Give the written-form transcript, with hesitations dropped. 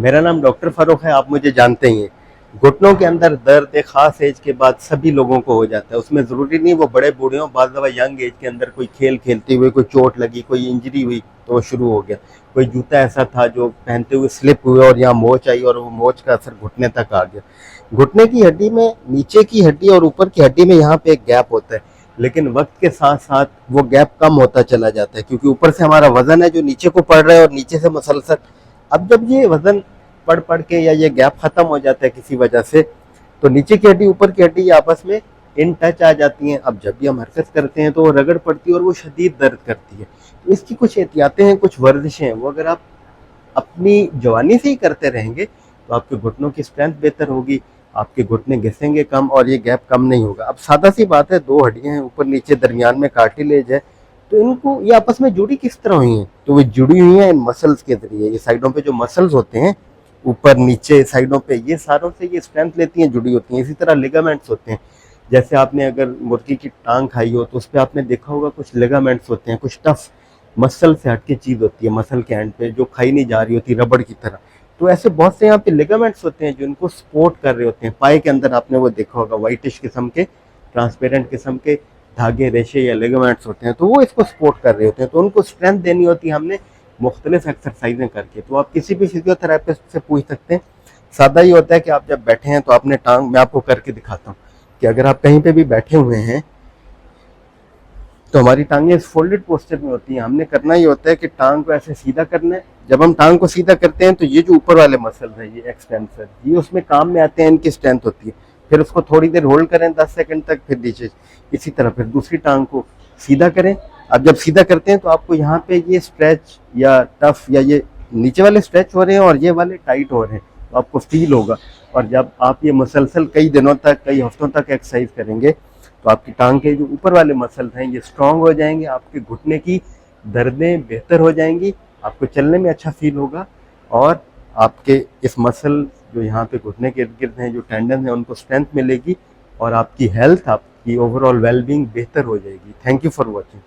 मेरा नाम डॉक्टर फारूक है, आप मुझे जानते ही हैं। घुटनों के अंदर दर्द एक खास एज के बाद सभी लोगों को हो जाता है। उसमें ज़रूरी नहीं वो बड़े बूढ़े हों, बाज़ दफ़ा यंग एज के अंदर कोई खेल खेलते हुए कोई चोट लगी, कोई इंजरी हुई तो वो शुरू हो गया। कोई जूता ऐसा था जो पहनते हुए स्लिप हुए और यहाँ मोच आई और वो मोच का असर घुटने तक आ गया। घुटने की हड्डी में नीचे की हड्डी और ऊपर की हड्डी में यहाँ पे एक गैप होता है, लेकिन वक्त के साथ साथ वो गैप कम होता चला जाता है, क्योंकि ऊपर से हमारा वजन है जो नीचे को पड़ रहा है और नीचे से मसलसल। अब जब ये वजन पढ़ पढ़ के या ये गैप खत्म हो जाता है किसी वजह से, तो नीचे की हड्डी ऊपर की हड्डी आपस में इन टच आ जाती हैं। अब जब भी हम हरकत करते हैं तो वो रगड़ पड़ती है और वो शदीद दर्द करती है। तो इसकी कुछ एहतियातें हैं, कुछ वर्जिशें हैं, वो अगर आप अपनी जवानी से ही करते रहेंगे तो आपके घुटनों की स्ट्रेंथ बेहतर होगी, आपके घुटने घिसेंगे कम और ये गैप कम नहीं होगा। अब सादा सी बात है, दो हड्डियां हैं ऊपर नीचे, दरमियान में कार्टिलेज है, तो इनको ये आपस में जुड़ी किस तरह हुई हैं? तो वो जुड़ी हुई हैं इन मसल्स के जरिए। ये साइडों पे जो मसल्स होते हैं ऊपर नीचे साइडों पे, ये सारों से ये स्ट्रेंथ लेती हैं, जुड़ी होती हैं। इसी तरह लिगामेंट्स होते हैं, जैसे आपने अगर मुर्गी की टांग खाई हो तो उस पर आपने देखा होगा कुछ लिगामेंट्स होते हैं, कुछ टफ मसल से हटके चीज होती है, मसल के एंड पे जो खाई नहीं जा रही होती रबड़ की तरह। तो ऐसे बहुत से यहाँ पे लिगामेंट्स होते हैं जो इनको सपोर्ट कर रहे होते हैं। पाए के अंदर आपने वो देखा होगा व्हाइटिश किस्म के, ट्रांसपेरेंट किस्म के धागे, रेशे या लिगामेंट्स होते हैं, तो वो इसको सपोर्ट कर रहे होते हैं। तो उनको स्ट्रेंथ देनी होती है हमने मुख्तलिफ एक्सरसाइजें करके। तो आप किसी भी फिजियोथेरापिस्ट से पूछ सकते हैं। सादा ही होता है कि आप जब बैठे हैं तो आपने टांग, मैं आपको करके दिखाता हूँ कि अगर आप कहीं पे भी बैठे हुए हैं तो हमारी टांगें इस फोल्डेड पोस्चर में होती हैं। हमने करना ये होता है कि टांग को ऐसे सीधा करना है। जब हम टांग को सीधा करते हैं तो ये जो ऊपर वाले मसल है, ये एक्सटेंसर, ये उसमें काम में आते हैं, इनकी स्ट्रेंथ होती है। फिर उसको थोड़ी देर होल्ड करें 10 सेकंड तक, फिर नीचे। इसी तरह फिर दूसरी टांग को सीधा करें। अब जब सीधा करते हैं तो आपको यहाँ पे ये स्ट्रेच या टफ या ये नीचे वाले स्ट्रेच हो रहे हैं और ये वाले टाइट हो रहे हैं, तो आपको फील होगा। और जब आप ये मसलसल कई दिनों तक, कई हफ्तों तक एक्सरसाइज करेंगे तो आपकी टांग के जो ऊपर वाले मसल हैं ये स्ट्रांग हो जाएंगे, आपके घुटने की दर्दें बेहतर हो जाएंगी, आपको चलने में अच्छा फील होगा और आपके इस मसल जो यहाँ पे घुटने के इर्द गिर्द हैं, जो टेंडन है, उनको स्ट्रेंथ मिलेगी और आपकी हेल्थ, आपकी ओवरऑल वेलबींग बेहतर हो जाएगी। Thank you for watching.